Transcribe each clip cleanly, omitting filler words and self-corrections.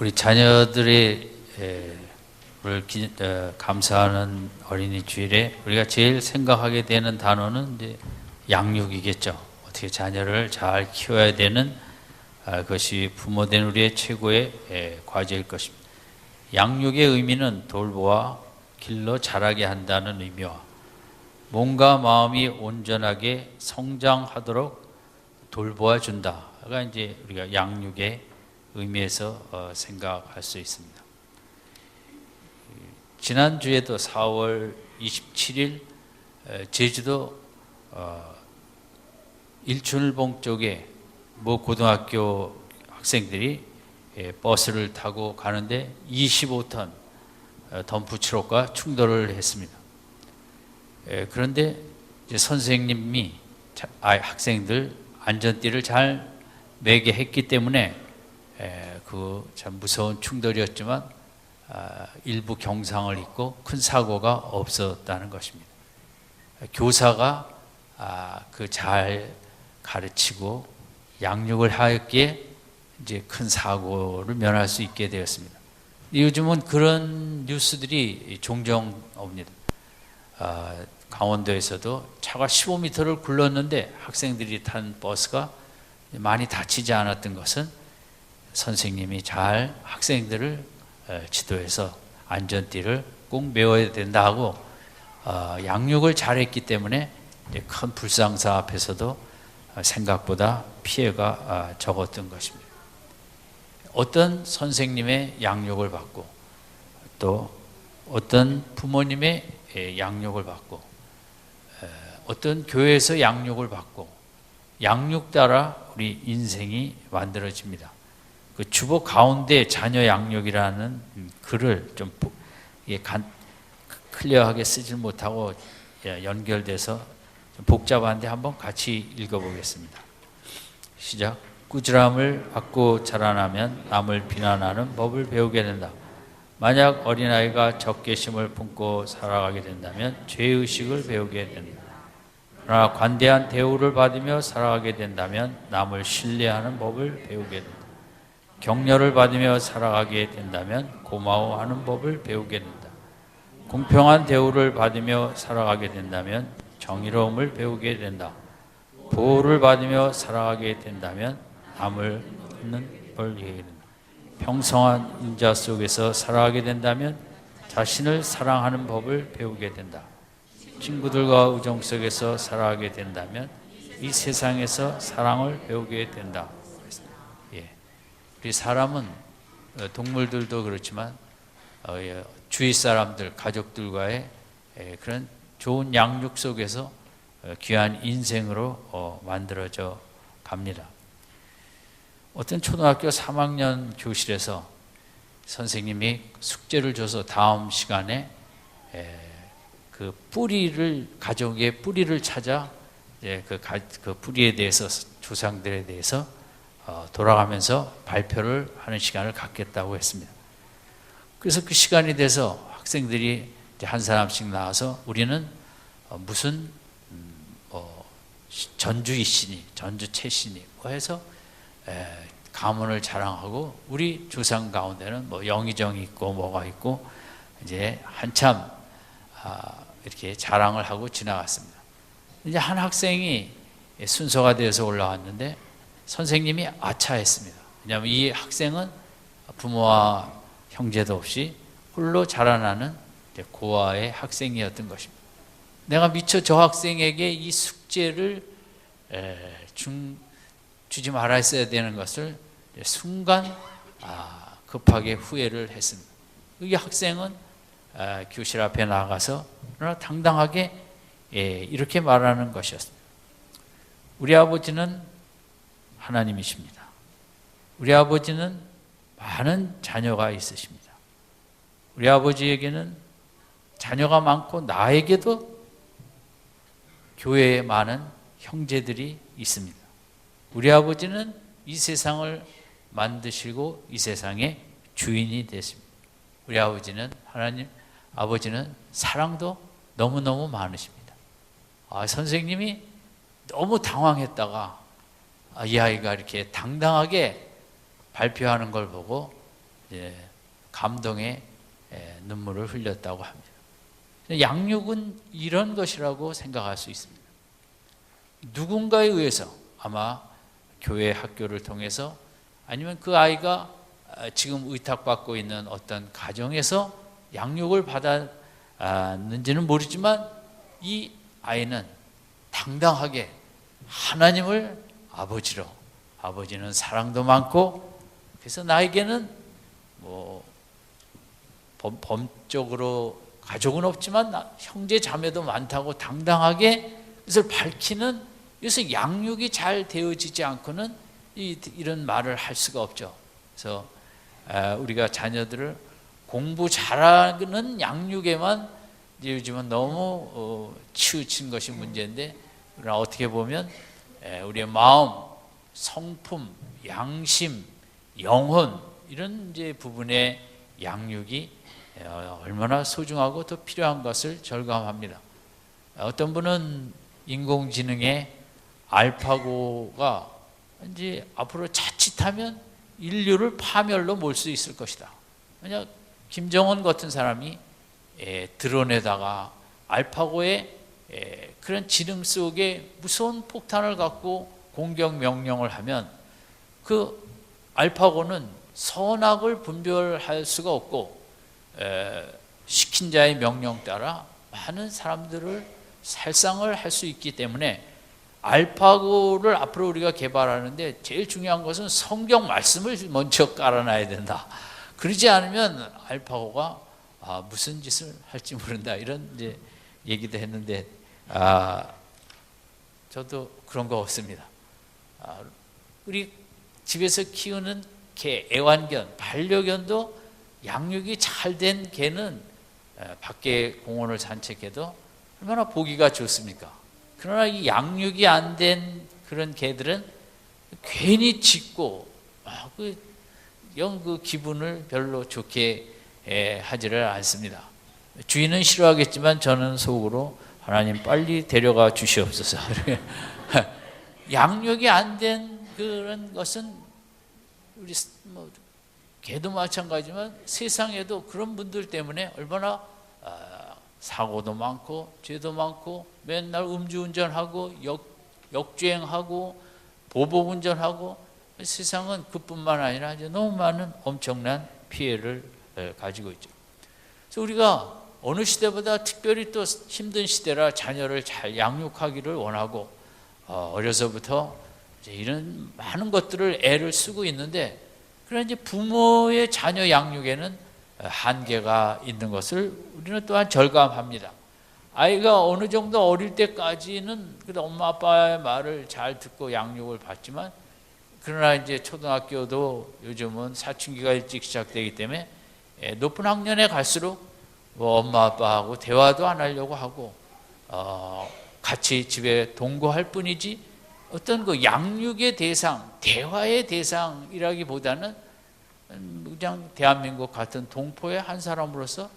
우리 자녀들의 감사하는 어린이 주일에 우리가 제일 생각하게 되는 단어는 이제 양육이겠죠. 어떻게 자녀를 잘 키워야 되는 것이 부모된 우리의 최고의 과제일 것입니다. 양육의 의미는 돌보아 길러 자라게 한다는 의미와 몸과 마음이 온전하게 성장하도록 돌보아 준다가 이제 우리가 양육의 의미에서 생각할 수 있습니다. 지난주에도 4월 27일 제주도 일출봉 쪽에 모 고등학교 학생들이 버스를 타고 가는데 25톤 덤프트럭과 충돌을 했습니다. 그런데 이제 선생님이 학생들 안전띠를 잘 매게 했기 때문에 그 참 무서운 충돌이었지만 일부 경상을 입고 큰 사고가 없었다는 것입니다. 교사가 그 잘 가르치고 양육을 하였기에 이제 큰 사고를 면할 수 있게 되었습니다. 요즘은 그런 뉴스들이 종종 옵니다. 강원도에서도 차가 15m를 굴렀는데 학생들이 탄 버스가 많이 다치지 않았던 것은 선생님이 잘 학생들을 지도해서 안전띠를 꼭 메워야 된다 하고 양육을 잘했기 때문에 큰 불상사 앞에서도 생각보다 피해가 적었던 것입니다. 어떤 선생님의 양육을 받고 또 어떤 부모님의 양육을 받고 어떤 교회에서 양육을 받고 양육 따라 우리 인생이 만들어집니다. 그 주보 가운데 자녀 양육이라는 글을 좀 클리어하게 쓰질 못하고 연결돼서 좀 복잡한데 한번 같이 읽어보겠습니다. 시작. 꾸지람을 받고 자라나면 남을 비난하는 법을 배우게 된다. 만약 어린아이가 적개심을 품고 살아가게 된다면 죄의식을 배우게 된다. 그러나 관대한 대우를 받으며 살아가게 된다면 남을 신뢰하는 법을 배우게 된다. 격려를 받으며 살아가게 된다면 고마워하는 법을 배우게 된다. 공평한 대우를 받으며 살아가게 된다면 정의로움을 배우게 된다. 보호를 받으며 살아가게 된다면 남을 돕는 법을 배우게 된다. 평성한 인자 속에서 살아가게 된다면 자신을 사랑하는 법을 배우게 된다. 친구들과 우정 속에서 살아가게 된다면 이 세상에서 사랑을 배우게 된다. 우리 사람은 동물들도 그렇지만 주위 사람들, 가족들과의 그런 좋은 양육 속에서 귀한 인생으로 만들어져 갑니다. 어떤 초등학교 3학년 교실에서 선생님이 숙제를 줘서 다음 시간에 그 뿌리를, 가족의 뿌리를 찾아 그 뿌리에 대해서, 조상들에 대해서 돌아가면서 발표를 하는 시간을 갖겠다고 했습니다. 그래서 그 시간이 돼서 학생들이 한 사람씩 나와서 우리는 무슨 전주 이신이, 전주 최신이 뭐 해서 가문을 자랑하고 우리 조상 가운데는 뭐 영의정이 있고 뭐가 있고 이제 한참 이렇게 자랑을 하고 지나갔습니다. 이제 한 학생이 순서가 되어서 올라왔는데 선생님이 아차했습니다. 왜냐하면 이 학생은 부모와 형제도 없이 홀로 자라나는 고아의 학생이었던 것입니다. 내가 미처 저 학생에게 이 숙제를 주지 말았어야 되는 것을 순간 급하게 후회를 했습니다. 이 학생은 교실 앞에 나가서 그러나 당당하게 이렇게 말하는 것이었습니다. 우리 아버지는 하나님이십니다. 우리 아버지는 많은 자녀가 있으십니다. 우리 아버지에게는 자녀가 많고 나에게도 교회에 많은 형제들이 있습니다. 우리 아버지는 이 세상을 만드시고 이 세상의 주인이 되십니다. 우리 아버지는 하나님, 아버지는 사랑도 너무너무 많으십니다. 선생님이 너무 당황했다가 이 아이가 이렇게 당당하게 발표하는 걸 보고 감동의 눈물을 흘렸다고 합니다. 양육은 이런 것이라고 생각할 수 있습니다. 누군가에 의해서 아마 교회 학교를 통해서 아니면 그 아이가 지금 의탁받고 있는 어떤 가정에서 양육을 받았는지는 모르지만 이 아이는 당당하게 하나님을 아버지로, 아버지는 사랑도 많고, 그래서 나에게는 뭐 범적으로 가족은 없지만 형제 자매도 많다고 당당하게 그것을 밝히는, 그래서 양육이 잘 되어지지 않고는 이런 말을 할 수가 없죠. 그래서 우리가 자녀들을 공부 잘하는 양육에만 요즘은 너무 치우친 것이 문제인데, 그러나 어떻게 보면 우리의 마음, 성품, 양심, 영혼 이런 이제 부분의 양육이 얼마나 소중하고 더 필요한 것을 절감합니다. 어떤 분은 인공지능의 알파고가 이제 앞으로 자칫하면 인류를 파멸로 몰 수 있을 것이다. 만약 김정은 같은 사람이 드론에다가 알파고의 그런 지능 속에 무서운 폭탄을 갖고 공격 명령을 하면 그 알파고는 선악을 분별할 수가 없고 시킨 자의 명령 따라 많은 사람들을 살상을 할 수 있기 때문에 알파고를 앞으로 우리가 개발하는데 제일 중요한 것은 성경 말씀을 먼저 깔아놔야 된다. 그러지 않으면 알파고가 무슨 짓을 할지 모른다, 이런 이제 얘기도 했는데 저도 그런 거 없습니다. 우리 집에서 키우는 개, 애완견, 반려견도 양육이 잘 된 개는 밖에 공원을 산책해도 얼마나 보기가 좋습니까? 그러나 이 양육이 안 된 그런 개들은 괜히 짖고 영 기분을 별로 좋게 하지를 않습니다. 주인은 싫어하겠지만 저는 속으로 하나님 빨리 데려가 주시옵소서. 양육이 안 된 그런 것은 우리 개도 마찬가지지만 세상에도 그런 분들 때문에 얼마나 사고도 많고 죄도 많고 맨날 음주운전하고 역주행하고 보복운전하고, 세상은 그뿐만 아니라 너무 많은 엄청난 피해를 가지고 있죠. 그래서 우리가 어느 시대보다 특별히 또 힘든 시대라 자녀를 잘 양육하기를 원하고 어려서부터 이제 이런 많은 것들을 애를 쓰고 있는데, 그러나 이제 부모의 자녀 양육에는 한계가 있는 것을 우리는 또한 절감합니다. 아이가 어느 정도 어릴 때까지는 엄마 아빠의 말을 잘 듣고 양육을 받지만, 그러나 이제 초등학교도 요즘은 사춘기가 일찍 시작되기 때문에 높은 학년에 갈수록 엄마 아빠하고 대화도 안 하려고 하고 같이 집에 동거할 뿐이지 어떤 그 양육의 대상, 대화의 대상이라기보다는 그냥 대한민국 같은 동포의 한 사람으로서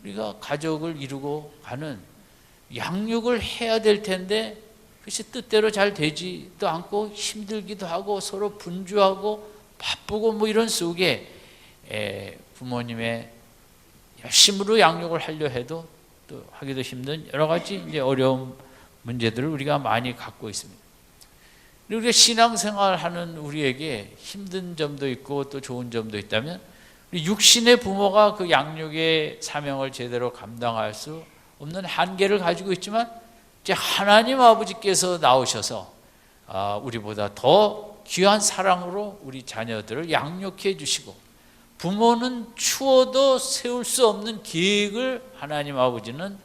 우리가 가족을 이루고 가는 양육을 해야 될 텐데 그것이 뜻대로 잘 되지도 않고 힘들기도 하고 서로 분주하고 바쁘고 뭐 이런 속에 부모님의 열심으로 양육을 하려 해도 또 하기도 힘든 여러 가지 이제 어려운 문제들을 우리가 많이 갖고 있습니다. 우리가 신앙생활하는 우리에게 힘든 점도 있고 또 좋은 점도 있다면, 우리 육신의 부모가 그 양육의 사명을 제대로 감당할 수 없는 한계를 가지고 있지만, 이제 하나님 아버지께서 나오셔서 우리보다 더 귀한 사랑으로 우리 자녀들을 양육해 주시고, 부모는 추워도 세울 수 없는 계획을 하나님 아버지는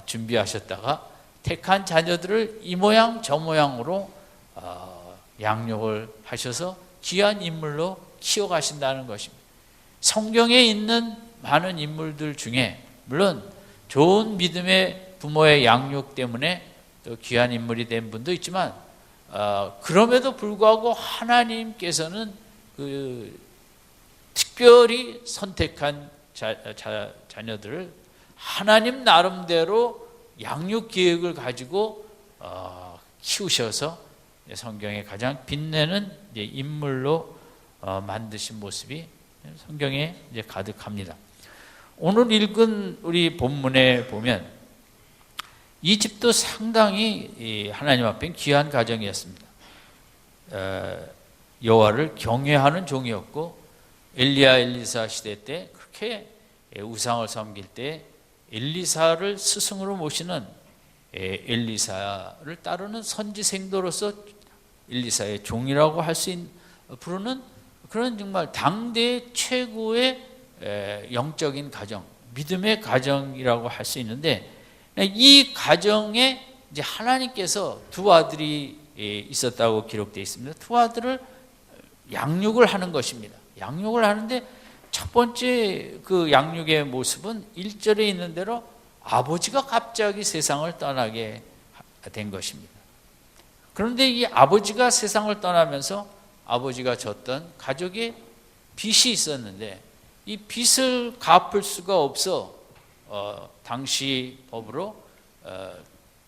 준비하셨다가 택한 자녀들을 이 모양 저 모양으로 양육을 하셔서 귀한 인물로 키워가신다는 것입니다. 성경에 있는 많은 인물들 중에 물론 좋은 믿음의 부모의 양육 때문에 또 귀한 인물이 된 분도 있지만, 그럼에도 불구하고 하나님께서는 그 특별히 선택한 자녀들을 하나님 나름대로 양육 계획을 가지고 키우셔서 성경에 가장 빛내는 인물로 만드신 모습이 성경에 이제 가득합니다. 오늘 읽은 우리 본문에 보면 이 집도 상당히 하나님 앞에 귀한 가정이었습니다. 여호와를 경외하는 종이었고 엘리야 엘리사 시대 때 그렇게 우상을 섬길 때 엘리사를 스승으로 모시는 엘리사를 따르는 선지생도로서 엘리사의 종이라고 할 수 있는 부르는 그런 정말 당대의 최고의 영적인 가정, 믿음의 가정이라고 할 수 있는데 이 가정에 이제 하나님께서 두 아들이 있었다고 기록되어 있습니다. 두 아들을 양육을 하는 것입니다. 양육을 하는데 첫 번째 그 양육의 모습은 1절에 있는 대로 아버지가 갑자기 세상을 떠나게 된 것입니다. 그런데 이 아버지가 세상을 떠나면서 아버지가 졌던 가족의 빚이 있었는데 이 빚을 갚을 수가 없어 당시 법으로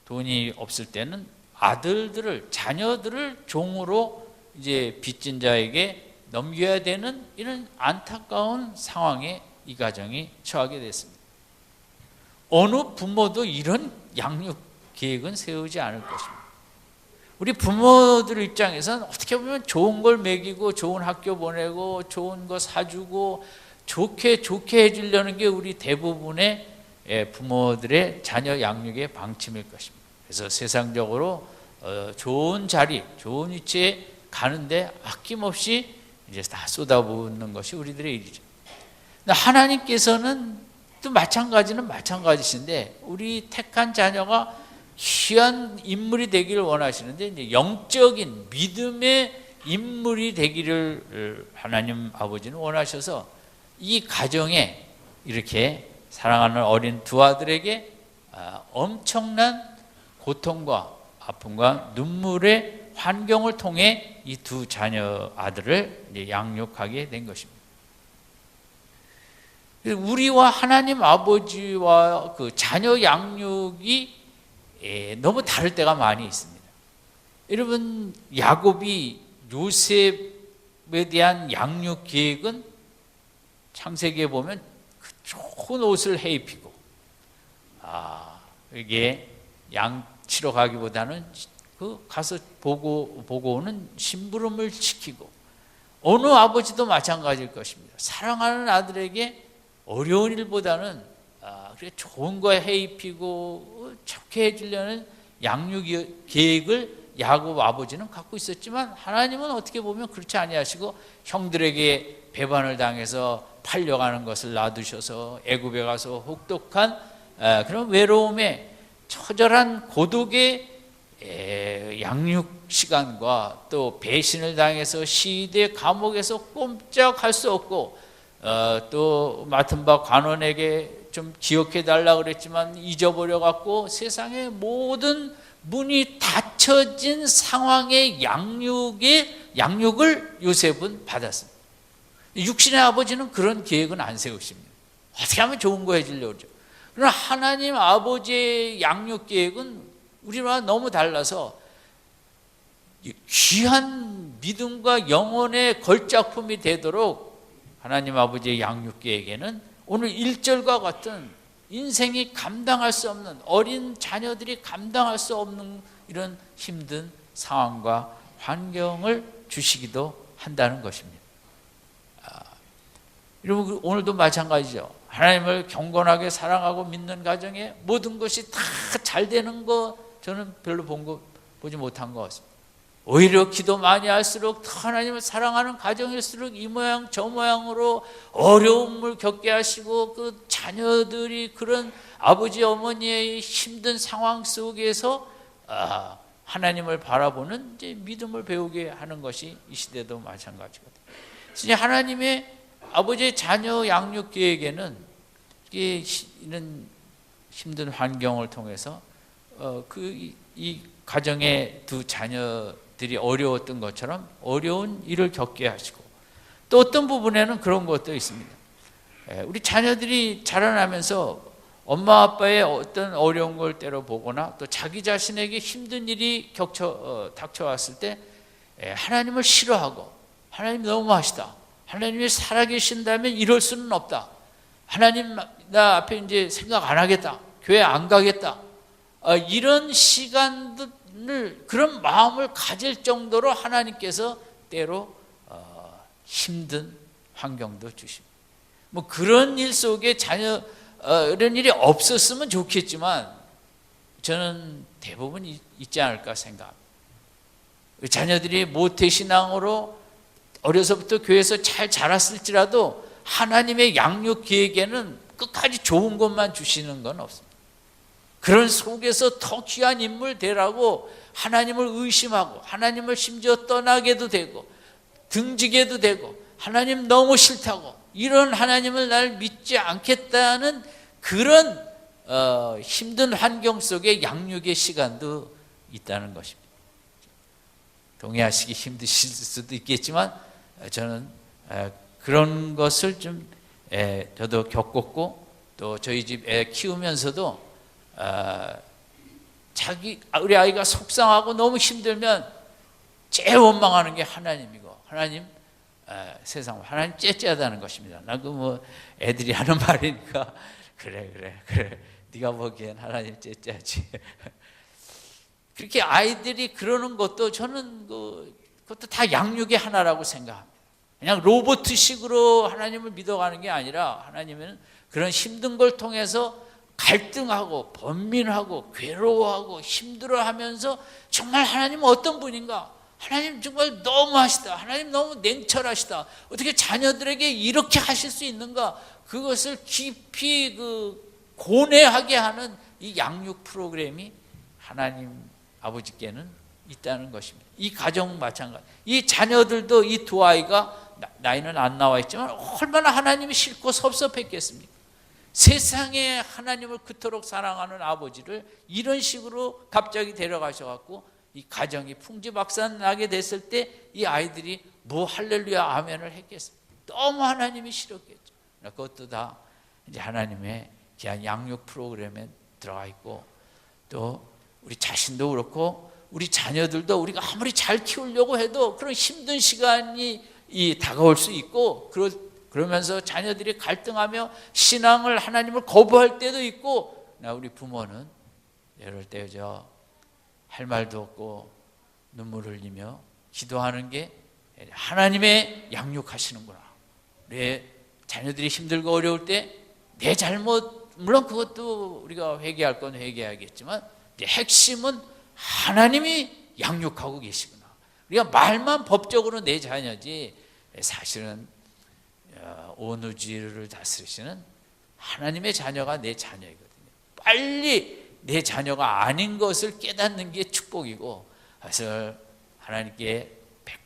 돈이 없을 때는 아들들을 자녀들을 종으로 이제 빚진 자에게 넘겨야 되는 이런 안타까운 상황에 이 가정이 처하게 됐습니다. 어느 부모도 이런 양육 계획은 세우지 않을 것입니다. 우리 부모들 입장에서는 어떻게 보면 좋은 걸 먹이고 좋은 학교 보내고 좋은 거 사주고 좋게 해주려는 게 우리 대부분의 부모들의 자녀 양육의 방침일 것입니다. 그래서 세상적으로 좋은 자리, 좋은 위치에 가는데 아낌없이 이제 다 쏟아붓는 것이 우리들의 일이죠. 하나님께서는 또 마찬가지신데 우리 택한 자녀가 귀한 인물이 되기를 원하시는데 이제 영적인 믿음의 인물이 되기를 하나님 아버지는 원하셔서 이 가정에 이렇게 사랑하는 어린 두 아들에게 엄청난 고통과 아픔과 눈물의 환경을 통해 이 두 자녀 아들을 이제 양육하게 된 것입니다. 우리와 하나님 아버지와 그 자녀 양육이 너무 다를 때가 많이 있습니다. 여러분 야곱이 요셉에 대한 양육 계획은 창세기에 보면 그 좋은 옷을 해 입히고 이게 양 치러 가기보다는 그 가서 보고 오는 심부름을 시키고 어느 아버지도 마찬가지일 것입니다. 사랑하는 아들에게 어려운 일보다는 그래 좋은 거 해 입히고 좋게 해주려는 양육 계획을 야곱 아버지는 갖고 있었지만 하나님은 어떻게 보면 그렇지 아니하시고 형들에게 배반을 당해서 팔려가는 것을 놔두셔서 애굽에 가서 혹독한 그런 외로움에 처절한 고독의 양육 시간과 또 배신을 당해서 시대 감옥에서 꼼짝할 수 없고 또 맡은 바 관원에게 좀 기억해 달라고 그랬지만 잊어버려 갖고 세상의 모든 문이 닫혀진 상황의 양육을 요셉은 받았습니다. 육신의 아버지는 그런 계획은 안 세우십니다. 어떻게 하면 좋은 거 해주려고 그러죠. 그러나 하나님 아버지의 양육 계획은 우리와 너무 달라서 귀한 믿음과 영혼의 걸작품이 되도록 하나님 아버지의 양육 계획에는 오늘 1절과 같은 인생이 감당할 수 없는 어린 자녀들이 감당할 수 없는 이런 힘든 상황과 환경을 주시기도 한다는 것입니다. 여러분 오늘도 마찬가지죠. 하나님을 경건하게 사랑하고 믿는 가정에 모든 것이 다 잘 되는 거 저는 별로 보지 못한 것 같습니다. 오히려 기도 많이 할수록 더 하나님을 사랑하는 가정일수록 이 모양 저 모양으로 어려움을 겪게 하시고 그 자녀들이 그런 아버지 어머니의 힘든 상황 속에서 하나님을 바라보는 이제 믿음을 배우게 하는 것이 이 시대도 마찬가지거든요. 그래서 하나님의 아버지의 자녀 양육 계획에는 이런 힘든 환경을 통해서 이 가정의 두 자녀들이 어려웠던 것처럼 어려운 일을 겪게 하시고 또 어떤 부분에는 그런 것도 있습니다. 우리 자녀들이 자라나면서 엄마 아빠의 어떤 어려운 걸 때로 보거나 또 자기 자신에게 힘든 일이 닥쳐왔을 때 하나님을 싫어하고 하나님 너무하시다, 하나님이 살아계신다면 이럴 수는 없다. 하나님 나 앞에 이제 생각 안 하겠다. 교회 안 가겠다. 이런 시간을 그런 마음을 가질 정도로 하나님께서 때로 힘든 환경도 주십니다. 뭐 그런 일 속에 자녀 이런 일이 없었으면 좋겠지만 저는 대부분 있지 않을까 생각합니다. 자녀들이 모태신앙으로 어려서부터 교회에서 잘 자랐을지라도 하나님의 양육 계획에는 끝까지 좋은 것만 주시는 건 없습니다. 그런 속에서 더 귀한 인물 되라고 하나님을 의심하고 하나님을 심지어 떠나게도 되고 등지게도 되고 하나님 너무 싫다고 이런 하나님을 날 믿지 않겠다는 그런 힘든 환경 속에 양육의 시간도 있다는 것입니다. 동의하시기 힘드실 수도 있겠지만 저는 그런 것을 좀 저도 겪었고 또 저희 집 애 키우면서도 우리 아이가 속상하고 너무 힘들면 제일 원망하는 게 하나님이고 하나님 세상 하나님 째째하다는 것입니다. 나 그 뭐 애들이 하는 말이니까 그래 네가 보기엔 하나님 째째하지. 그렇게 아이들이 그러는 것도 저는 그것도 다 양육의 하나라고 생각합니다. 그냥 로봇식으로 하나님을 믿어가는 게 아니라 하나님은 그런 힘든 걸 통해서 갈등하고 번민하고 괴로워하고 힘들어하면서 정말 하나님은 어떤 분인가? 하나님 정말 너무하시다. 하나님 너무 냉철하시다. 어떻게 자녀들에게 이렇게 하실 수 있는가? 그것을 깊이 고뇌하게 하는 이 양육 프로그램이 하나님 아버지께는 있다는 것입니다. 이 가정 마찬가지. 이 자녀들도 이 두 아이가 나이는 안 나와 있지만 얼마나 하나님이 싫고 섭섭했겠습니까? 세상에 하나님을 그토록 사랑하는 아버지를 이런 식으로 갑자기 데려가셔갖고 이 가정이 풍지박산나게 됐을 때 이 아이들이 뭐 할렐루야 아멘을 했겠습니까? 너무 하나님이 싫었겠죠. 그것도 다 이제 하나님의 귀한 양육 프로그램에 들어가 있고 또 우리 자신도 그렇고 우리 자녀들도 우리가 아무리 잘 키우려고 해도 그런 힘든 시간이 다가올 수 있고 그러면서 자녀들이 갈등하며 신앙을 하나님을 거부할 때도 있고 우리 부모는 이럴 때 할 말도 없고 눈물을 흘리며 기도하는 게 하나님의 양육하시는구나. 내 자녀들이 힘들고 어려울 때 내 잘못 물론 그것도 우리가 회개할 건 회개하겠지만 핵심은 하나님이 양육하고 계시구나. 우리가 말만 법적으로 내 자녀지 사실은 온 우주를 다스리시는 하나님의 자녀가 내 자녀이거든요. 빨리 내 자녀가 아닌 것을 깨닫는 게 축복이고 그래서 하나님께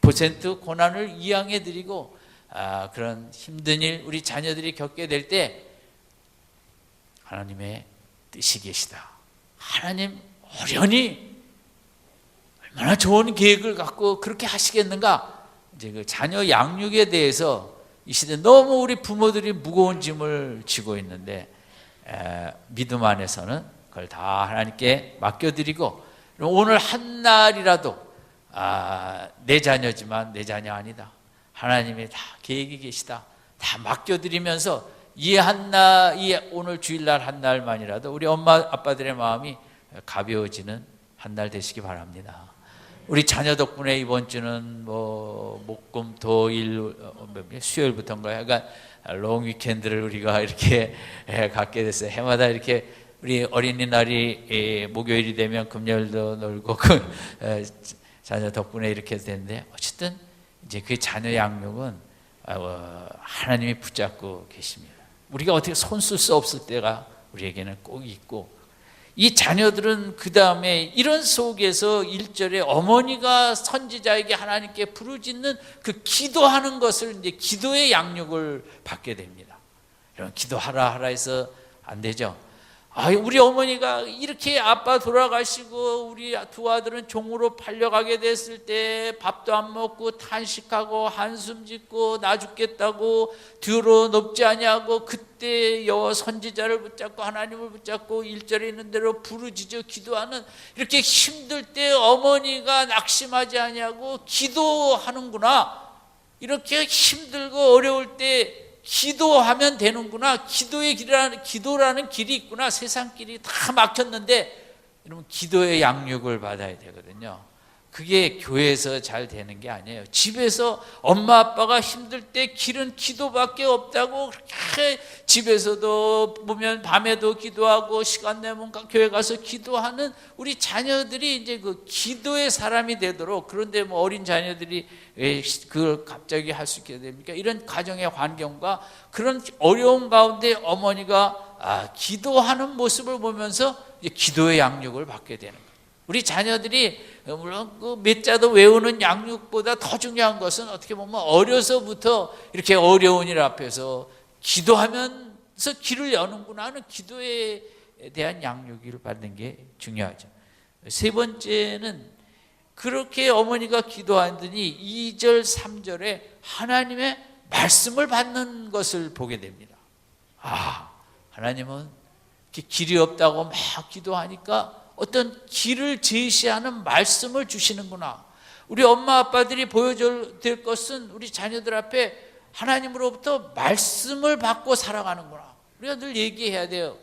100% 고난을 이양해 드리고 그런 힘든 일 우리 자녀들이 겪게 될 때 하나님의 뜻이 계시다. 하나님 어련히 얼마나 좋은 계획을 갖고 그렇게 하시겠는가? 이제 그 자녀 양육에 대해서 이 시대 너무 우리 부모들이 무거운 짐을 지고 있는데 믿음 안에서는 그걸 다 하나님께 맡겨드리고 오늘 한 날이라도 내 자녀지만 내 자녀 아니다. 하나님이 다 계획이 계시다. 다 맡겨드리면서 이 오늘 주일날 한 날만이라도 우리 엄마 아빠들의 마음이 가벼워지는 한 날 되시기 바랍니다. 우리 자녀 덕분에 이번 주는 목금 토일 수요일부터인가요? 그러니까 롱 위켄드를 우리가 이렇게 갖게 됐어요. 해마다 이렇게 우리 어린이날이 목요일이 되면 금요일도 놀고 자녀 덕분에 이렇게 되는데 어쨌든 이제 그 자녀 양육은 하나님이 붙잡고 계십니다. 우리가 어떻게 손 쓸 수 없을 때가 우리에게는 꼭 있고 이 자녀들은 그 다음에 이런 속에서 1절에 어머니가 선지자에게 하나님께 부르짖는 그 기도하는 것을 이제 기도의 양육을 받게 됩니다. 이런 기도하라 해서 안 되죠. 우리 어머니가 이렇게 아빠 돌아가시고 우리 두 아들은 종으로 팔려가게 됐을 때 밥도 안 먹고 탄식하고 한숨 짓고 나 죽겠다고 뒤로 높지 아니하고 그때 여호와 선지자를 붙잡고 하나님을 붙잡고 1절에 있는 대로 부르짖어 기도하는 이렇게 힘들 때 어머니가 낙심하지 아니하고 기도하는구나. 이렇게 힘들고 어려울 때 기도하면 되는구나. 기도라는 길이 있구나. 세상 길이 다 막혔는데 여러분 기도의 양육을 받아야 되거든요. 그게 교회에서 잘 되는 게 아니에요. 집에서 엄마 아빠가 힘들 때 길은 기도밖에 없다고 그렇게 집에서도 보면 밤에도 기도하고 시간 내면 교회 가서 기도하는 우리 자녀들이 이제 그 기도의 사람이 되도록. 그런데 뭐 어린 자녀들이 왜 그걸 갑자기 할 수 있게 됩니까? 이런 가정의 환경과 그런 어려운 가운데 어머니가 기도하는 모습을 보면서 이제 기도의 양육을 받게 되는 거예요. 우리 자녀들이 물론 그 몇 자도 외우는 양육보다 더 중요한 것은 어떻게 보면 어려서부터 이렇게 어려운 일 앞에서 기도하면서 길을 여는구나 하는 기도에 대한 양육을 받는 게 중요하죠. 세 번째는 그렇게 어머니가 기도하더니 2절 3절에 하나님의 말씀을 받는 것을 보게 됩니다. 하나님은 이렇게 길이 없다고 막 기도하니까 어떤 길을 제시하는 말씀을 주시는구나. 우리 엄마 아빠들이 보여줘야 될 것은 우리 자녀들 앞에 하나님으로부터 말씀을 받고 살아가는구나. 우리가 늘 얘기해야 돼요.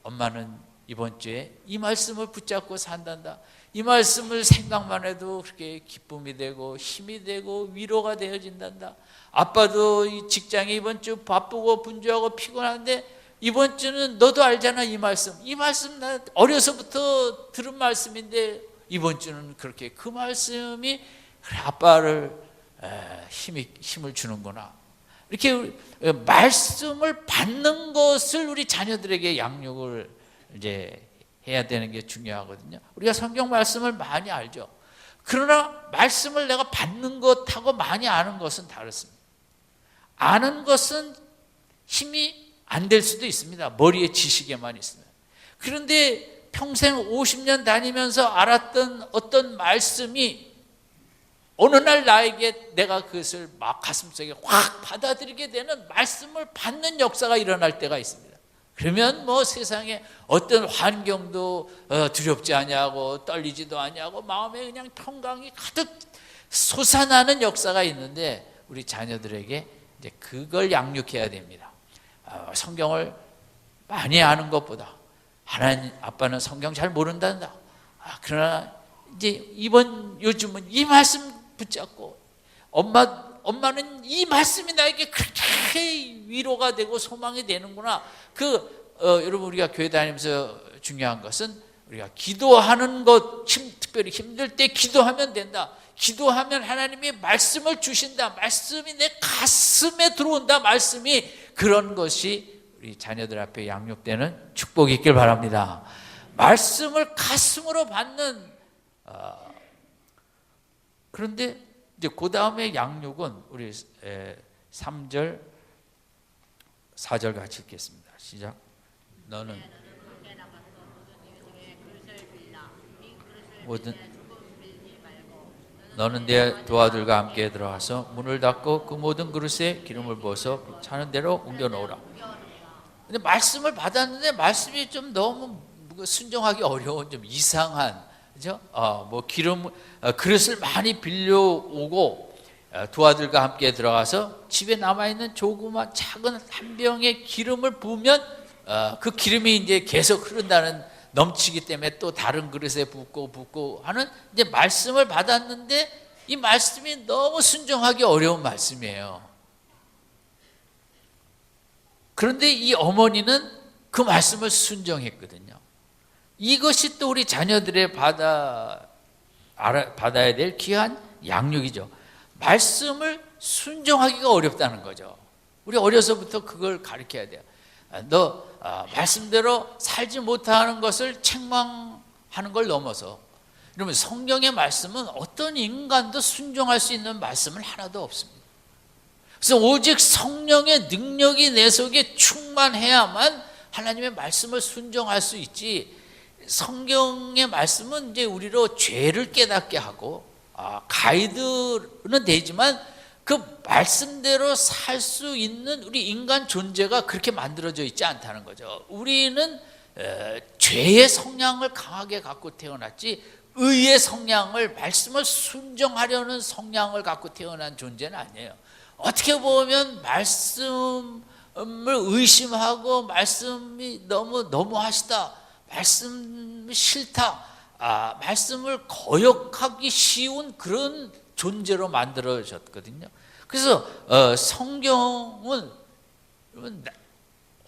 엄마는 이번 주에 이 말씀을 붙잡고 산단다. 이 말씀을 생각만 해도 그렇게 기쁨이 되고 힘이 되고 위로가 되어진단다. 아빠도 이 직장에 이번 주 바쁘고 분주하고 피곤한데 이번 주는 너도 알잖아. 이 말씀 나 어려서부터 들은 말씀인데 이번 주는 그렇게 그 말씀이 그래, 아빠를 힘을 주는구나. 이렇게 말씀을 받는 것을 우리 자녀들에게 양육을 이제 해야 되는 게 중요하거든요. 우리가 성경 말씀을 많이 알죠. 그러나 말씀을 내가 받는 것하고 많이 아는 것은 다릅니다. 아는 것은 힘이 안 될 수도 있습니다. 머리에 지식에만 있으면. 그런데 평생 50년 다니면서 알았던 어떤 말씀이 어느 날 나에게 내가 그것을 막 가슴속에 확 받아들이게 되는 말씀을 받는 역사가 일어날 때가 있습니다. 그러면 뭐 세상에 어떤 환경도 두렵지 아니하고 떨리지도 아니하고 마음에 그냥 평강이 가득 솟아나는 역사가 있는데 우리 자녀들에게 이제 그걸 양육해야 됩니다. 성경을 많이 아는 것보다 하나님 아빠는 성경 잘 모른단다. 그러나 이제 요즘은 이 말씀 붙잡고 엄마는 이 말씀이 나에게 그렇게 위로가 되고 소망이 되는구나. 여러분 우리가 교회 다니면서 중요한 것은 우리가 기도하는 것 특별히 힘들 때 기도하면 된다. 기도하면 하나님이 말씀을 주신다. 말씀이 내 가슴에 들어온다. 말씀이 그런 것이 우리 자녀들 앞에 양육되는 축복이 있길 바랍니다. 말씀을 가슴으로 받는 그런데 이제 그 다음에 양육은 우리 3절 4절 같이 읽겠습니다. 시작. 너는 내 도아들과 함께 들어가서 문을 닫고 그 모든 그릇에 기름을 부어서 차는 대로 옮겨 놓으라. 근데 말씀을 받았는데 말씀이 좀 너무 순종하기 어려운 좀 이상한, 그죠? 그릇을 많이 빌려오고 두 아들과 함께 들어가서 집에 남아있는 조그만 작은 한 병의 기름을 부으면 그 기름이 이제 계속 흐른다는, 넘치기 때문에 또 다른 그릇에 붓고 하는 이제 말씀을 받았는데 이 말씀이 너무 순종하기 어려운 말씀이에요. 그런데 이 어머니는 그 말씀을 순종했거든요. 이것이 또 우리 자녀들의 받아야 될 귀한 양육이죠. 말씀을 순종하기가 어렵다는 거죠. 우리 어려서부터 그걸 가르쳐야 돼요. 너 말씀대로 살지 못하는 것을 책망하는 걸 넘어서, 그러면 성경의 말씀은 어떤 인간도 순종할 수 있는 말씀은 하나도 없습니다. 그래서 오직 성령의 능력이 내 속에 충만해야만 하나님의 말씀을 순종할 수 있지, 성경의 말씀은 이제 우리로 죄를 깨닫게 하고 가이드는 되지만 그 말씀대로 살 수 있는 우리 인간 존재가 그렇게 만들어져 있지 않다는 거죠. 우리는 죄의 성향을 강하게 갖고 태어났지 의의 성향을, 말씀을 순종하려는 성향을 갖고 태어난 존재는 아니에요. 어떻게 보면 말씀을 의심하고 말씀이 너무 하시다, 말씀이 싫다, 말씀을 거역하기 쉬운 그런 존재로 만들어졌거든요. 그래서 성경은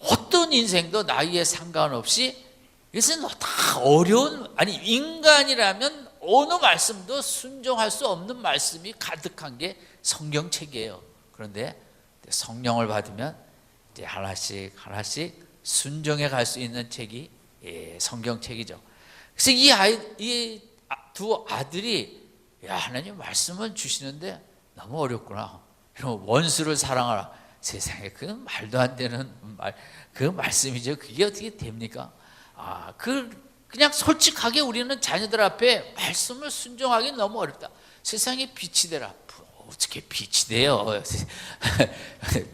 어떤 인생도 나이에 상관없이 이것은 다 어려운, 아니 인간이라면 어느 말씀도 순종할 수 없는 말씀이 가득한 게 성경책이에요. 그런데 성령을 받으면 이제 하나씩 순종해 갈 수 있는 책이 성경책이죠. 그래서 이 두 아들이, 야, 하나님 말씀을 주시는데 너무 어렵구나. 그럼 원수를 사랑하라. 세상에 그 말도 안 되는 그 말씀이죠. 그게 어떻게 됩니까? 그냥 솔직하게 우리는 자녀들 앞에 말씀을 순종하기 너무 어렵다. 세상에 빛이 되라. 어떻게 빛이 돼요?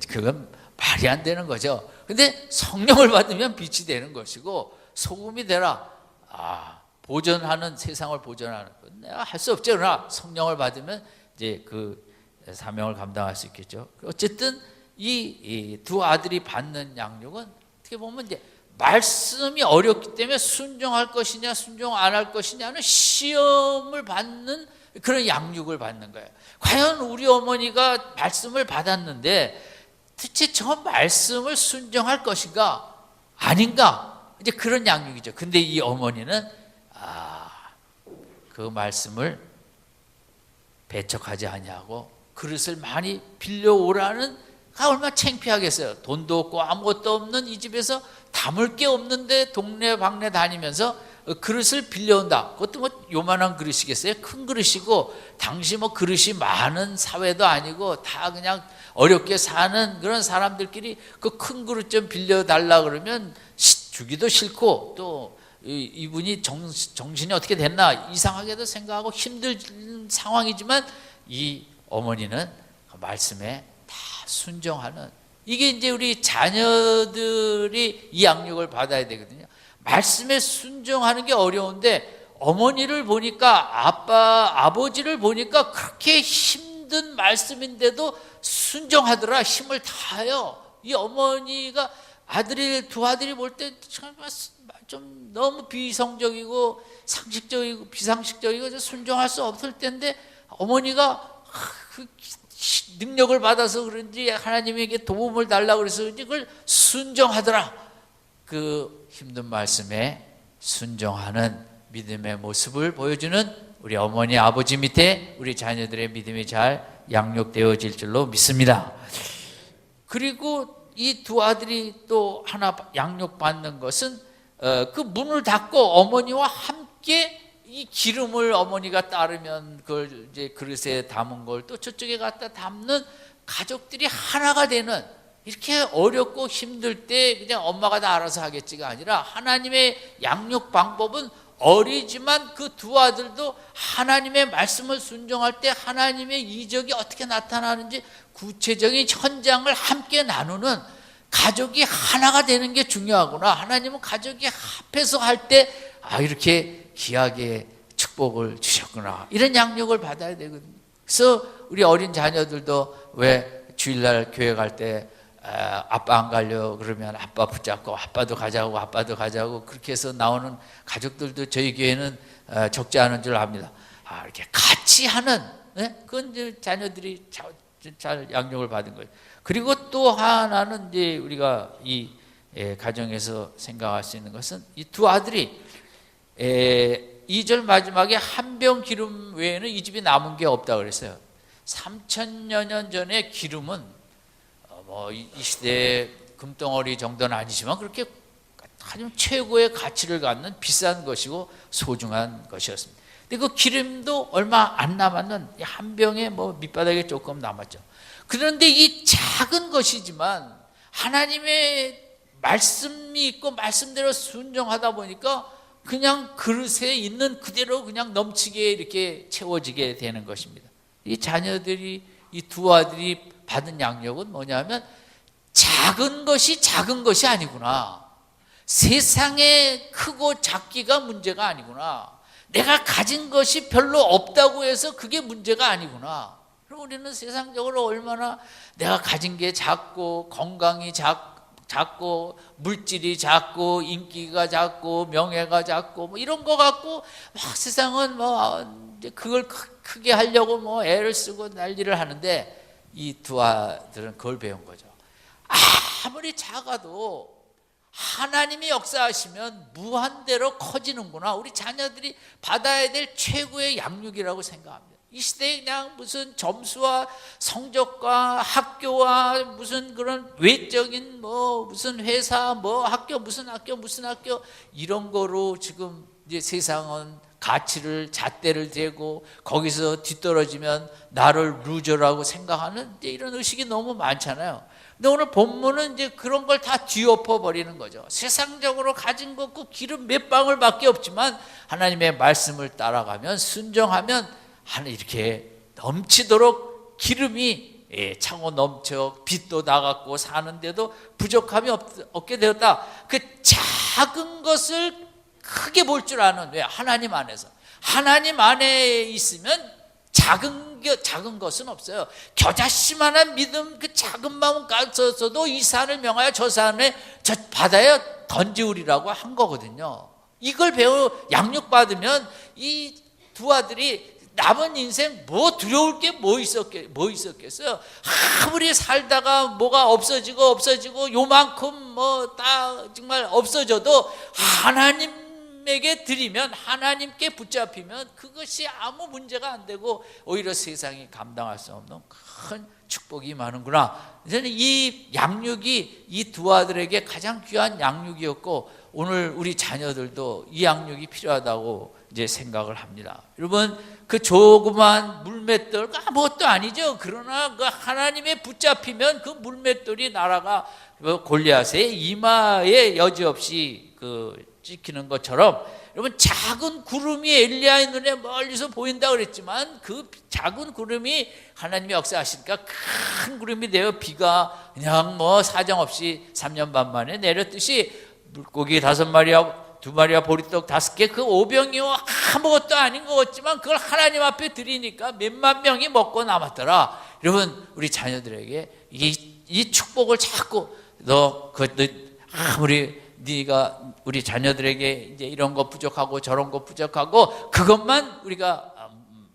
그건 말이 안 되는 거죠. 근데 성령을 받으면 빛이 되는 것이고, 소금이 되라. 보존하는, 세상을 보존하는 것 내가 할 수 없죠. 그러나 성령을 받으면 이제 그 사명을 감당할 수 있겠죠. 어쨌든 이 두 아들이 받는 양육은 어떻게 보면 이제 말씀이 어렵기 때문에 순종할 것이냐 순종 안 할 것이냐는 시험을 받는 그런 양육을 받는 거예요. 과연 우리 어머니가 말씀을 받았는데 대체 저 말씀을 순종할 것인가 아닌가, 이제 그런 양육이죠. 근데 이 어머니는 그 말씀을 배척하지 아니하고 그릇을 많이 빌려오라는, 얼마나 창피하겠어요. 돈도 없고 아무것도 없는 이 집에서 담을 게 없는데 동네 방네 다니면서 그릇을 빌려온다. 그것도 뭐 요만한 그릇이겠어요? 큰 그릇이고, 당시 뭐 그릇이 많은 사회도 아니고 다 그냥 어렵게 사는 그런 사람들끼리 그 큰 그릇 좀 빌려달라 그러면 주기도 싫고, 또 이분이 정신이 어떻게 됐나 이상하게도 생각하고 힘든 상황이지만 이 어머니는 그 말씀에 다 순종하는, 이게 이제 우리 자녀들이 이 양육을 받아야 되거든요. 말씀에 순종하는 게 어려운데 어머니를 보니까, 아버지를 보니까 그렇게 힘든 말씀인데도 순종하더라. 힘을 다해요. 이 어머니가 두 아들이 볼 때 좀 너무 비성적이고 상식적이고 비상식적이고 순종할 수 없을 텐데, 어머니가 그 능력을 받아서 그런지 하나님에게 도움을 달라고 그래서 그런지 그걸 순종하더라. 그 힘든 말씀에 순종하는 믿음의 모습을 보여주는 우리 어머니 아버지 밑에 우리 자녀들의 믿음이 잘 양육되어질 줄로 믿습니다. 그리고 이 두 아들이 또 하나 양육받는 것은 그 문을 닫고 어머니와 함께 이 기름을 어머니가 따르면 그걸 이제 그릇에 담은 걸 또 저쪽에 갖다 담는 가족들이 하나가 되는, 이렇게 어렵고 힘들 때 그냥 엄마가 다 알아서 하겠지가 아니라 하나님의 양육 방법은 어리지만 그 두 아들도 하나님의 말씀을 순종할 때 하나님의 이적이 어떻게 나타나는지 구체적인 현장을 함께 나누는, 가족이 하나가 되는 게 중요하구나. 하나님은 가족이 합해서 할 때 이렇게 귀하게 축복을 주셨구나, 이런 양육을 받아야 되거든요. 그래서 우리 어린 자녀들도 왜 주일날 교회 갈 때 아빠 안 가려 그러면 아빠 붙잡고 아빠도 가자고 그렇게 해서 나오는 가족들도 저희 교회는 적지 않은 줄 압니다. 이렇게 같이 하는, 그건 이제 자녀들이 잘 양육을 받은 거예요. 그리고 또 하나는 이제 우리가 이 가정에서 생각할 수 있는 것은 이 두 아들이 2절 마지막에 한 병 기름 외에는 이 집이 남은 게 없다 그랬어요. 3000여 년 전에 기름은 뭐 이 시대의 금덩어리 정도는 아니지만 그렇게 아주 최고의 가치를 갖는 비싼 것이고 소중한 것이었습니다. 근데 그 기름도 얼마 안 남았는 한 병에 뭐 밑바닥에 조금 남았죠. 그런데 이 작은 것이지만 하나님의 말씀이 있고 말씀대로 순종하다 보니까 그냥 그릇에 있는 그대로 그냥 넘치게 이렇게 채워지게 되는 것입니다. 이 자녀들이, 이 두 아들이 받은 양육은 뭐냐면 작은 것이 아니구나. 세상에 크고 작기가 문제가 아니구나. 내가 가진 것이 별로 없다고 해서 그게 문제가 아니구나. 그럼 우리는 세상적으로 얼마나 내가 가진 게 작고 건강이 작고 물질이 작고 인기가 작고 명예가 작고 뭐 이런 거 갖고 막 세상은 뭐 이제 그걸 크게 하려고 뭐 애를 쓰고 난리를 하는데 이 두 아들은 그걸 배운 거죠. 아무리 작아도 하나님이 역사하시면 무한대로 커지는구나. 우리 자녀들이 받아야 될 최고의 양육이라고 생각합니다. 이 시대에 그냥 무슨 점수와 성적과 학교와 무슨 그런 외적인 뭐 무슨 회사 뭐 학교 무슨 학교 이런 거로 지금 이제 세상은 가치를 잣대를 대고 거기서 뒤떨어지면 나를 루저라고 생각하는 이제 이런 의식이 너무 많잖아요. 근데 오늘 본문은 이제 그런 걸 다 뒤엎어 버리는 거죠. 세상적으로 가진 것 그 기름 몇 방울밖에 없지만 하나님의 말씀을 따라가면 순종하면 하늘 이렇게 넘치도록 기름이 차고 넘쳐 빛도 나갔고 사는데도 부족함이 없게 되었다. 그 작은 것을 크게 볼 줄 아는, 왜? 하나님 안에서. 하나님 안에 있으면 작은 것은 없어요. 겨자씨만한 믿음, 그 작은 마음 가졌어도 이 산을 명하여 저 산에 저 바다에 던지우리라고 한 거거든요. 이걸 양육받으면 이 두 아들이 남은 인생 뭐 두려울 게 뭐 있었겠어요? 아무리 살다가 뭐가 없어지고 요만큼 뭐 다 정말 없어져도 하나님에게 드리면, 하나님께 붙잡히면 그것이 아무 문제가 안 되고 오히려 세상이 감당할 수 없는 큰 축복이 많은구나. 저는 이 양육이 이 두 아들에게 가장 귀한 양육이었고 오늘 우리 자녀들도 이 양육이 필요하다고 이제 생각을 합니다. 여러분, 그 조그만 물맷돌 아무것도 아니죠. 그러나 그 하나님에 붙잡히면 그 물맷돌이 날아가 골리앗의 이마에 여지없이 그 찍히는 것처럼, 여러분, 작은 구름이 엘리야의 눈에 멀리서 보인다고 그랬지만 그 작은 구름이 하나님이 역사하시니까 큰 구름이 되어 비가 그냥 뭐 사정없이 3년 반 만에 내렸듯이 물고기 5마리와 2마리와 보리떡 5개, 그 오병이어 아무것도 아닌 것 같지만 그걸 하나님 앞에 드리니까 몇만 명이 먹고 남았더라. 여러분, 우리 자녀들에게 이 축복을 자꾸 아무리 네가 우리 자녀들에게 이제 이런 거 부족하고 저런 거 부족하고 그것만 우리가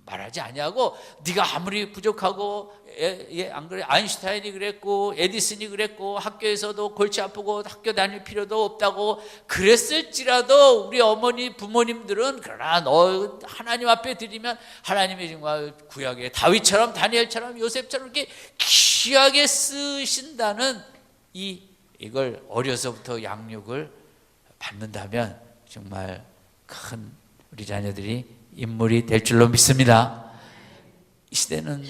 말하지 아니하고, 네가 아무리 부족하고 안 그래? 아인슈타인이 그랬고 에디슨이 그랬고 학교에서도 골치 아프고 학교 다닐 필요도 없다고 그랬을지라도 우리 어머니 부모님들은 그러나 너 하나님 앞에 드리면 하나님이 정말 구약의 다윗처럼 다니엘처럼 요셉처럼 이렇게 귀하게 쓰신다는 이걸 어려서부터 양육을 받는다면 정말 큰 우리 자녀들이 인물이 될 줄로 믿습니다. 이 시대는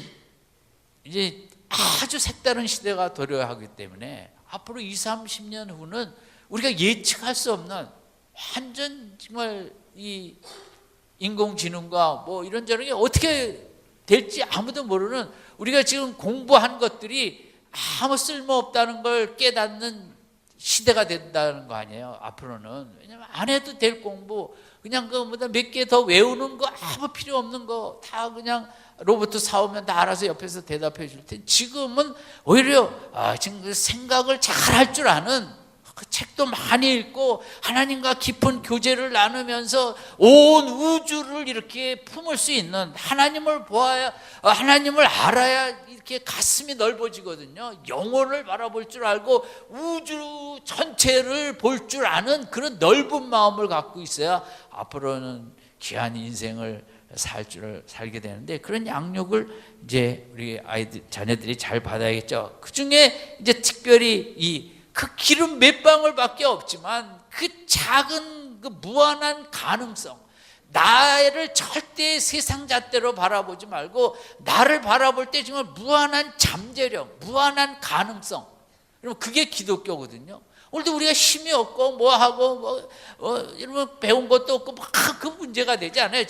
이제 아주 색다른 시대가 도래하기 때문에 앞으로 20-30년 후는 우리가 예측할 수 없는 완전 정말 이 인공지능과 뭐 이런저런 게 어떻게 될지 아무도 모르는, 우리가 지금 공부한 것들이 아무 쓸모없다는 걸 깨닫는 시대가 된다는 거 아니에요, 앞으로는. 왜냐면 안 해도 될 공부, 그냥 그보다 몇 개 더 외우는 거, 아무 필요 없는 거 다 그냥 로봇 사오면 다 알아서 옆에서 대답해 줄 텐데, 지금은 오히려 지금 생각을 잘 할 줄 아는, 그 책도 많이 읽고 하나님과 깊은 교제를 나누면서 온 우주를 이렇게 품을 수 있는, 하나님을 보아야, 하나님을 알아야 이렇게 가슴이 넓어지거든요. 영혼을 바라볼 줄 알고 우주 전체를 볼 줄 아는 그런 넓은 마음을 갖고 있어야 앞으로는 귀한 인생을 살게 되는데, 그런 양육을 이제 우리 자녀들이 잘 받아야겠죠. 그 중에 이제 특별히 그 기름 몇 방울밖에 없지만 그 작은 그 무한한 가능성, 나를 절대 세상 잣대로 바라보지 말고 나를 바라볼 때 정말 무한한 잠재력, 무한한 가능성, 여러분, 그게 기독교거든요. 오늘도 우리가 힘이 없고 뭐하고 여러분 배운 것도 없고 그 문제가 되지 않아요.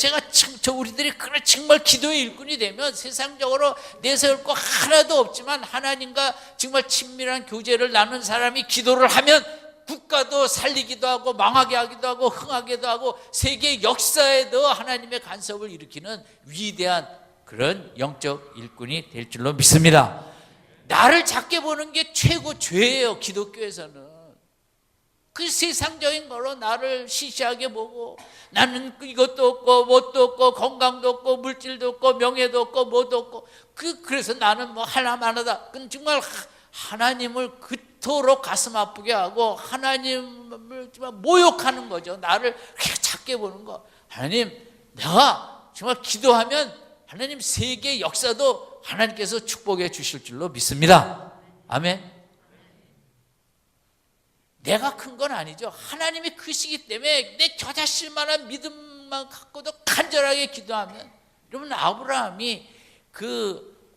우리들이 정말 기도의 일꾼이 되면 세상적으로 내세울 거 하나도 없지만 하나님과 정말 친밀한 교제를 나눈 사람이 기도를 하면 국가도 살리기도 하고 망하게 하기도 하고 흥하게도 하고 세계 역사에도 하나님의 간섭을 일으키는 위대한 그런 영적 일꾼이 될 줄로 믿습니다. 나를 작게 보는 게 최고 죄예요. 기독교에서는 그 세상적인 거로 나를 시시하게 보고, 나는 이것도 없고 뭣도 없고 건강도 없고 물질도 없고 명예도 없고 뭐도 없고, 그래서 나는 뭐 하나만 하다. 그건 정말 하나님을 그토록 가슴 아프게 하고 하나님을 모욕하는 거죠. 나를 그렇게 작게 보는 거. 하나님, 내가 정말 기도하면 하나님 세계 역사도 하나님께서 축복해 주실 줄로 믿습니다. 아멘. 내가 큰 건 아니죠. 하나님이 크시기 때문에 내 겨자씨만한 믿음만 갖고도 간절하게 기도하면, 여러분, 아브라함이 그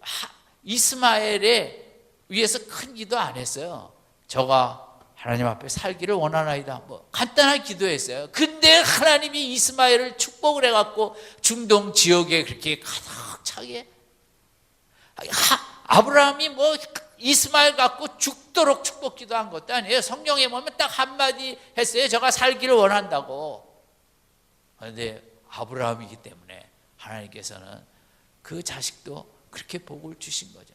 이스마엘에 위해서 큰 기도 안 했어요. 저가 하나님 앞에 살기를 원하나이다, 뭐 간단하게 기도했어요. 근데 하나님이 이스마엘을 축복을 해갖고 중동 지역에 그렇게 가득 차게, 아브라함이 뭐 이스마엘 갖고 죽도록 축복 기도한 것도 아니에요. 성경에 보면 딱 한마디 했어요. 저가 살기를 원한다고. 그런데 아브라함이기 때문에 하나님께서는 그 자식도 그렇게 복을 주신 거죠.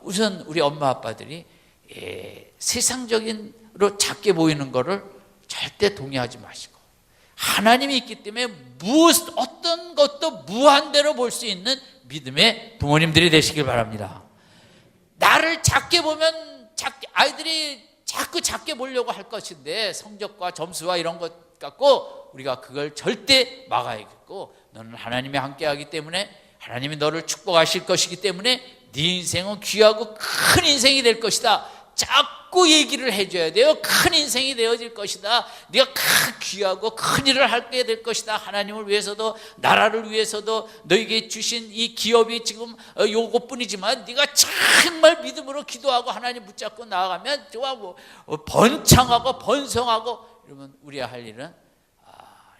우선 우리 엄마 아빠들이 세상적인로 작게 보이는 거를 절대 동의하지 마시고, 하나님이 있기 때문에 어떤 것도 무한대로 볼 수 있는 믿음의 부모님들이 되시길 바랍니다. 나를 작게 보면 아이들이 자꾸 작게 보려고 할 것인데, 성적과 점수와 이런 것 갖고 우리가 그걸 절대 막아야겠고, 너는 하나님이 함께하기 때문에, 하나님이 너를 축복하실 것이기 때문에 네 인생은 귀하고 큰 인생이 될 것이다. 자꾸 얘기를 해줘야 돼요. 큰 인생이 되어질 것이다. 네가 귀하고 큰 일을 하게 될 것이다. 하나님을 위해서도 나라를 위해서도 너에게 주신 이 기업이 지금 요것뿐이지만 네가 정말 믿음으로 기도하고 하나님 붙잡고 나아가면 좋아, 뭐 번창하고 번성하고, 이러면 우리가 할 일은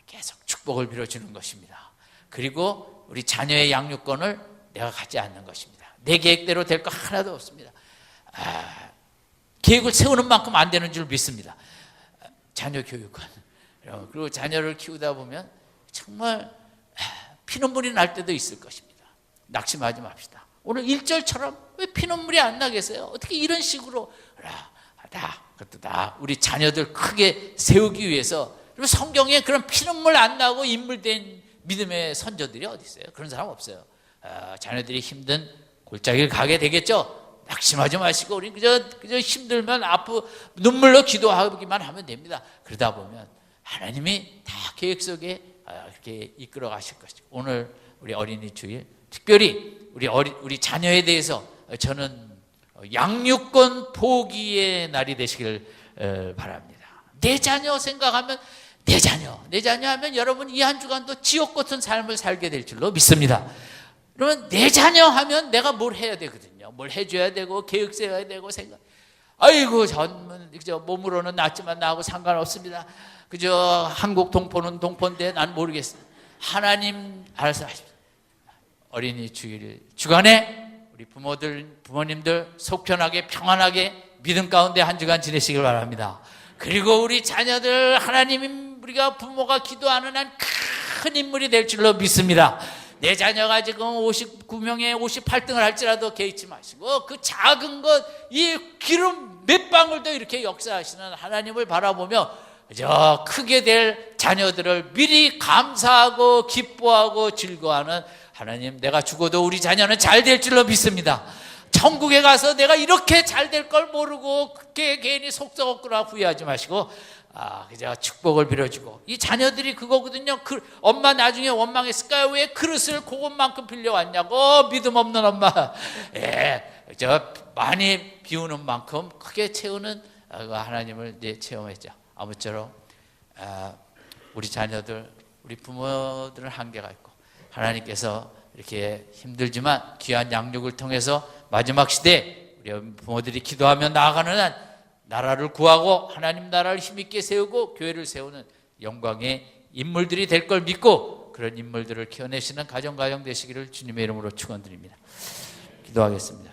계속 축복을 빌어주는 것입니다. 그리고 우리 자녀의 양육권을 내가 갖지 않는 것입니다. 내 계획대로 될 거 하나도 없습니다. 계획을 세우는 만큼 안 되는 줄 믿습니다. 자녀 교육권. 그리고 자녀를 키우다 보면 정말 피눈물이 날 때도 있을 것입니다. 낙심하지 맙시다. 오늘 1절처럼 왜 피눈물이 안 나겠어요? 어떻게 이런 식으로 그것도 다 우리 자녀들 크게 세우기 위해서. 성경에 그런 피눈물 안 나고 인물된 믿음의 선조들이 어디 있어요? 그런 사람 없어요. 자녀들이 힘든 골짜기를 가게 되겠죠. 낙심하지 마시고, 우리 그저 힘들면 눈물로 기도하기만 하면 됩니다. 그러다 보면 하나님이 다 계획 속에 이렇게 이끌어 가실 것이고, 오늘 우리 어린이 주일 특별히 우리 자녀에 대해서 저는 양육권 포기의 날이 되시길 바랍니다. 내 자녀 생각하면, 내 자녀 하면 여러분 이 한 주간도 지옥 같은 삶을 살게 될 줄로 믿습니다. 그러면 내 자녀 하면 내가 뭘 해야 되거든요. 뭘 해줘야 되고 계획 세워야 되고 아이고 저는 그저 몸으로는 낫지만 나하고 상관없습니다. 그저 한국 동포는 동포인데 난 모르겠습니다. 하나님 알아서 하십시오. 어린이 주일 주간에 우리 부모님들 속 편하게 평안하게 믿음 가운데 한 주간 지내시길 바랍니다. 그리고 우리 자녀들 하나님이 우리가 부모가 기도하는 한 큰 인물이 될 줄로 믿습니다. 내 자녀가 지금 59명에 58등을 할지라도 개의치 마시고, 그 작은 것, 이 기름 몇 방울도 이렇게 역사하시는 하나님을 바라보며 저 크게 될 자녀들을 미리 감사하고 기뻐하고 즐거워하는 하나님, 내가 죽어도 우리 자녀는 잘 될 줄로 믿습니다. 천국에 가서 내가 이렇게 잘 될 걸 모르고 그렇게 괜히 속 썩었구나 후회하지 마시고, 그저 축복을 빌어주고, 이 자녀들이 그거거든요. 엄마 나중에 원망했을까요? 왜 그릇을 그것만큼 빌려왔냐고. 믿음 없는 엄마. 저 많이 비우는 만큼 크게 채우는 하나님을 이제 체험했죠. 아무쪼록 우리 자녀들, 우리 부모들은 한계가 있고, 하나님께서 이렇게 힘들지만 귀한 양육을 통해서 마지막 시대 우리 부모들이 기도하며 나아가는 한 나라를 구하고 하나님 나라를 힘있게 세우고 교회를 세우는 영광의 인물들이 될 걸 믿고, 그런 인물들을 키워내시는 가정 되시기를 주님의 이름으로 축원드립니다. 기도하겠습니다.